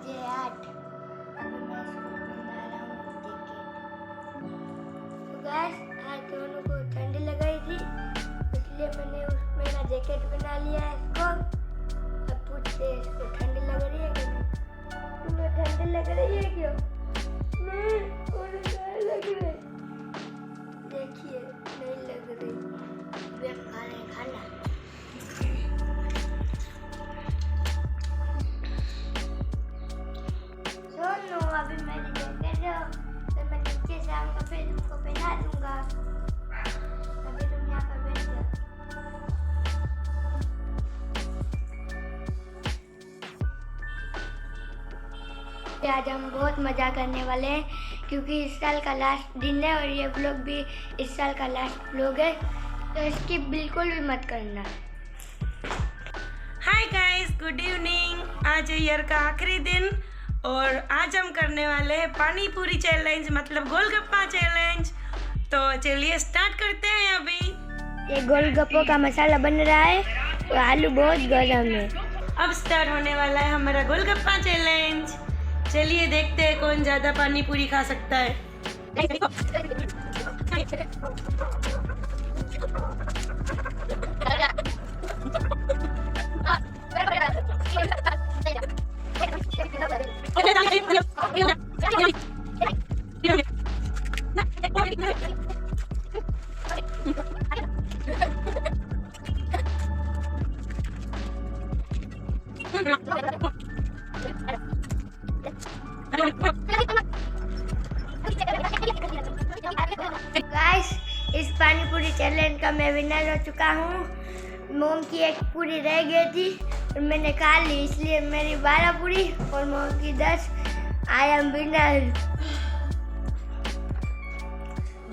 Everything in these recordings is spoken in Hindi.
बजे 8। अभी मैं स्कूल बना रहा हूँ जैकेट। तो गाइस आज दोनों को ठंड लग रही थी, इसलिए मैंने उसमें ना जैकेट बना लिया है इसको। अब पूछते हैं इसको ठंड लग रही है कि नहीं। तुम्हें ठंड लग रही है क्यों? नहीं, मुझे नहीं लग रही। देखिए नहीं लग रही। अभी हम खा रहे हैं खाना। सुनो, अभी मेरी जैकेट है, तो मैं नीचे से आऊंगा फिर तुमको पहना दूंगा। अभी तुम यहाँ पर बैठ जाओ। आज हम बहुत मजा करने वाले हैं क्योंकि इस साल का लास्ट दिन है और ये व्लॉग भी इस साल का लास्ट व्लॉग है, तो इसकी बिल्कुल भी मत करना। Hi guys, good evening. आज है ईयर का आखिरी दिन और आज हम करने वाले हैं पानी पूरी चैलेंज, मतलब गोलगप्पा चैलेंज। तो चलिए स्टार्ट करते हैं। अभी ये गोलगप्पों का मसाला बन रहा है और आलू बहुत गर्म है। अब स्टार्ट होने वाला है हमारा गोलगप्पा चैलेंज। चलिए देखते हैं कौन ज्यादा पानी पूरी खा सकता है। गाइस, इस पानी पूरी चैलेंज का मैं विनर हो चुका हूँ। मोम की एक पूरी रह गई थी और मैंने खा ली, इसलिए मेरी 12 पूरी और मोम की 10। I am winner.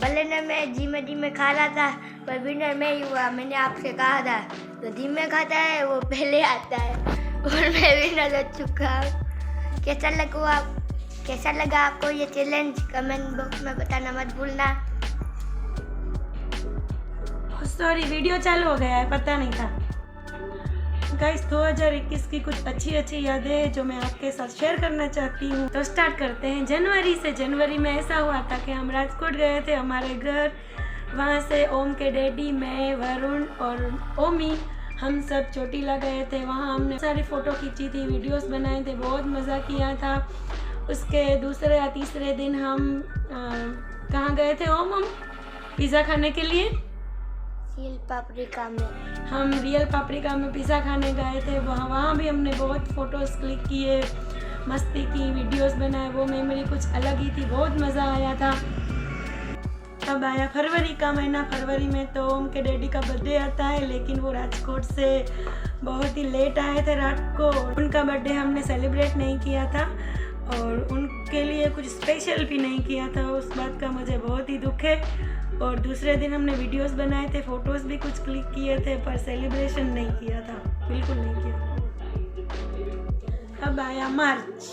भले न मैं धीमे धीमे खा रहा था पर विनर मैं ही हुआ। मैंने आपसे कहा था तो धीमे खाता है वो पहले आता है और मैं विनर हो चुका हूँ। कैसा लगा आपको ये चैलेंज? कमेंट बॉक्स में बताना मत भूलना। सॉरी, वीडियो चालू हो गया है, पता नहीं था। गाइस 2021 की कुछ अच्छी यादें हैं जो मैं आपके साथ शेयर करना चाहती हूँ। तो स्टार्ट करते हैं जनवरी में ऐसा हुआ था कि हम राजकोट गए थे हमारे घर। वहाँ से ओम के डैडी, मैं, वरुण और ओमी हम सब चोटीला गए थे। वहाँ हमने सारी फ़ोटो खींची थी, वीडियोस बनाए थे, बहुत मज़ा किया था। उसके दूसरे या तीसरे दिन हम कहाँ गए थे ओम? हम पिज़्ज़ा खाने के लिए रियल पापरिका में। हम रियल पापरिका में पिज़्ज़ा खाने गए थे। वहाँ भी हमने बहुत फ़ोटोज़ क्लिक किए, मस्ती की, वीडियोस बनाए। वो मेमोरी कुछ अलग ही थी, बहुत मज़ा आया था। तब आया फरवरी का महीना। फरवरी में तो ओम के डैडी का बर्थडे आता है, लेकिन वो राजकोट से बहुत ही लेट आए थे रात को। उनका बर्थडे हमने सेलिब्रेट नहीं किया था और उनके लिए कुछ स्पेशल भी नहीं किया था। उस बात का मुझे बहुत ही दुख है। और दूसरे दिन हमने वीडियोस बनाए थे, फ़ोटोज़ भी कुछ क्लिक किए थे, पर सेलिब्रेशन नहीं किया था, बिल्कुल नहीं किया। अब आया मार्च।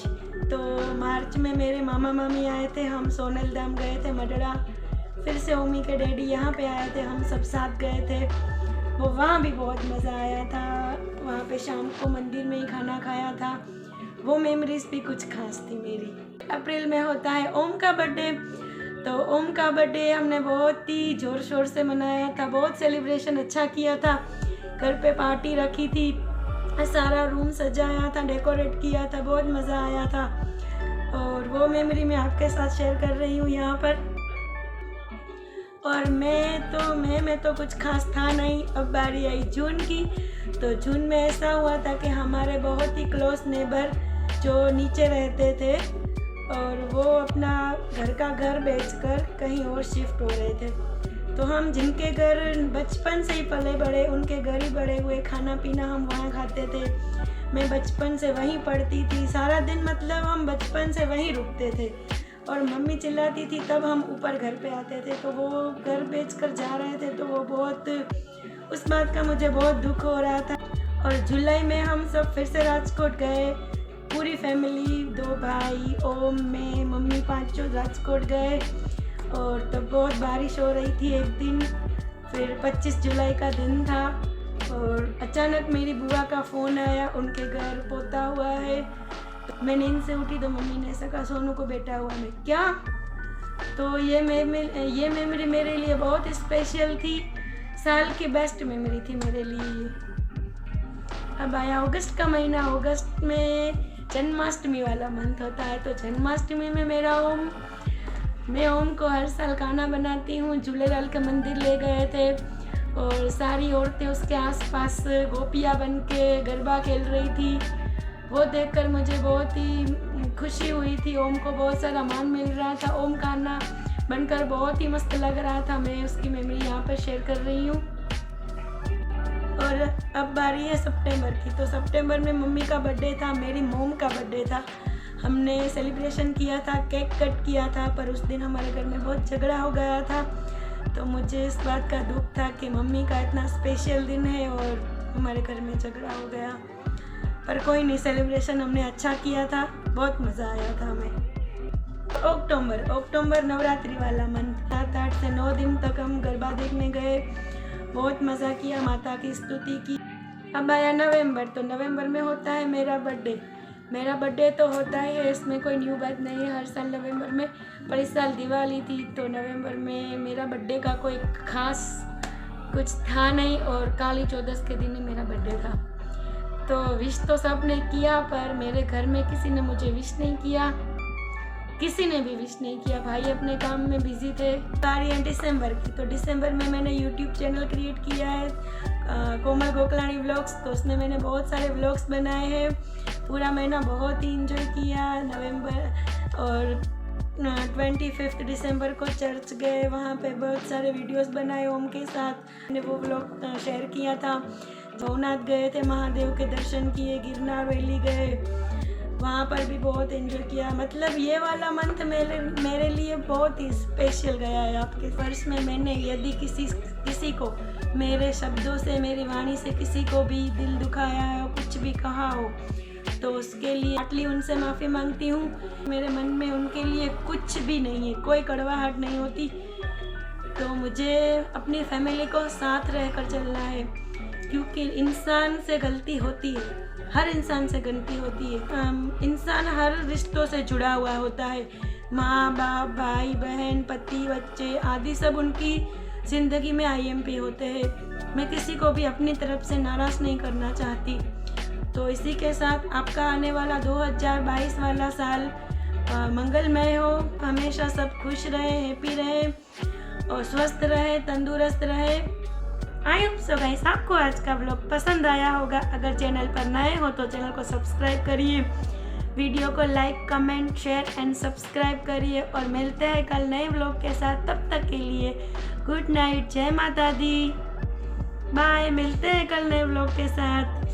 तो मार्च में मेरे मामा मामी आए थे, हम सोनल धाम गए थे मडड़ा। फिर से ओमी के डैडी यहाँ पे आए थे, हम सब साथ गए थे। वो वहाँ भी बहुत मज़ा आया था। वहाँ पे शाम को मंदिर में ही खाना खाया था। वो मेमोरीज भी कुछ खास थी मेरी। अप्रैल में होता है ओम का बर्थडे। तो ओम का बर्थडे हमने बहुत ही ज़ोर शोर से मनाया था, बहुत सेलिब्रेशन अच्छा किया था। घर पे पार्टी रखी थी, सारा रूम सजाया था, डेकोरेट किया था, बहुत मज़ा आया था। और वो मेमोरी मैं आपके साथ शेयर कर रही हूँ यहाँ पर। और मई में तो कुछ खास था नहीं। अब बारी आई जून की। तो जून में ऐसा हुआ था कि हमारे बहुत ही क्लोज नेबर जो नीचे रहते थे और वो अपना घर बेचकर कहीं और शिफ्ट हो रहे थे। तो हम जिनके घर बचपन से ही पले बड़े, उनके घर ही बड़े हुए, खाना पीना हम वहाँ खाते थे। मैं बचपन से वहीं पढ़ती थी, सारा दिन मतलब हम बचपन से वहीं रुकते थे। और मम्मी चिल्लाती थी तब हम ऊपर घर पे आते थे। तो वो घर बेचकर जा रहे थे, तो वो बहुत, उस बात का मुझे बहुत दुख हो रहा था। और जुलाई में हम सब फिर से राजकोट गए, पूरी फैमिली, 2 भाई, ओम, मैं, मम्मी, पांचों राजकोट गए। और तब बहुत बारिश हो रही थी एक दिन। फिर 25 जुलाई का दिन था और अचानक मेरी बुआ का फ़ोन आया, उनके घर पोता हुआ है। तो मैं नींद से उठी तो मम्मी ने ऐसा कहा, सोनू को बेटा हुआ। मैं क्या? तो ये मेमोरी मेरे लिए बहुत स्पेशल थी, साल की बेस्ट मेमोरी थी मेरे लिए। अब आया अगस्त का महीना। अगस्त में जन्माष्टमी वाला मंथ होता है, तो जन्माष्टमी में मैं ओम को हर साल खाना बनाती हूँ। झूलेलाल के मंदिर ले गए थे और सारी औरतें उसके आसपास गोपियाँ बन के गरबा खेल रही थी। वो देखकर मुझे बहुत ही खुशी हुई थी। ओम को बहुत सारा मान मिल रहा था। ओम खाना बनकर बहुत ही मस्त लग रहा था। मैं उसकी मेमोरी यहाँ पर शेयर कर रही हूँ। और अब बारी है सितंबर की। तो सितंबर में मम्मी का बर्थडे था, मेरी मोम का बर्थडे था। हमने सेलिब्रेशन किया था, केक कट किया था, पर उस दिन हमारे घर में बहुत झगड़ा हो गया था। तो मुझे इस बात का दुख था कि मम्मी का इतना स्पेशल दिन है और हमारे घर में झगड़ा हो गया। पर कोई नहीं, सेलिब्रेशन हमने अच्छा किया था, बहुत मज़ा आया था हमें। अक्टूबर नवरात्रि वाला मंथ, 7-8 से 9 दिन तक हम गरबा देखने गए, बहुत मज़ा किया, माता की स्तुति की। अब आया नवंबर। तो नवंबर में होता है मेरा बर्थडे तो होता है, इसमें कोई न्यू बात नहीं है, हर साल नवंबर में। पर इस साल दिवाली थी तो नवंबर में मेरा बर्थडे का कोई ख़ास कुछ था नहीं और काली चौदस के दिन ही मेरा बर्थडे था। तो विश तो सब ने किया, पर मेरे घर में किसी ने मुझे विश नहीं किया, किसी ने भी विश नहीं किया। भाई अपने काम में बिजी थे। बारी है दिसंबर की। तो दिसंबर में मैंने यूट्यूब चैनल क्रिएट किया है, कोमल गोकलानी व्लॉग्स। तो उसमें मैंने बहुत सारे व्लॉग्स बनाए हैं। पूरा महीना बहुत ही इंजॉय किया। नवंबर और 25 दिसंबर को चर्च गए, वहाँ पे बहुत सारे वीडियोस बनाए ओम के साथ। मैंने वो व्लॉग शेयर किया था। भवनाथ गए थे, महादेव के दर्शन किए, गिरनार वैली गए, वहाँ पर भी बहुत एंजॉय किया। मतलब ये वाला मंथ मेरे लिए बहुत ही स्पेशल गया है आपके वर्ष में। मैंने यदि किसी को मेरे शब्दों से, मेरी वाणी से किसी को भी दिल दुखाया है, कुछ भी कहा हो, तो उसके लिए आटली उनसे माफ़ी मांगती हूँ। मेरे मन में उनके लिए कुछ भी नहीं है, कोई कड़वाहट नहीं होती। तो मुझे अपनी फैमिली को साथ रहकर चलना है, क्योंकि इंसान से गलती होती है, हर इंसान से गलती होती है। इंसान हर रिश्तों से जुड़ा हुआ होता है, माँ बाप, भाई बहन, पति, बच्चे आदि सब उनकी ज़िंदगी में IMP होते हैं। मैं किसी को भी अपनी तरफ से नाराज़ नहीं करना चाहती। तो इसी के साथ आपका आने वाला 2022 वाला साल मंगलमय हो। हमेशा सब खुश रहे, हैप्पी रहे और स्वस्थ रहे, तंदुरुस्त रहे। आई होप सो गाइस आपको आज का ब्लॉग पसंद आया होगा। अगर चैनल पर नए हो तो चैनल को सब्सक्राइब करिए, वीडियो को like, comment, share and subscribe करिए और मिलते हैं कल नए ब्लॉग के साथ। तब तक के लिए गुड नाइट, जय माता दी, बाय। मिलते हैं कल नए ब्लॉग के साथ।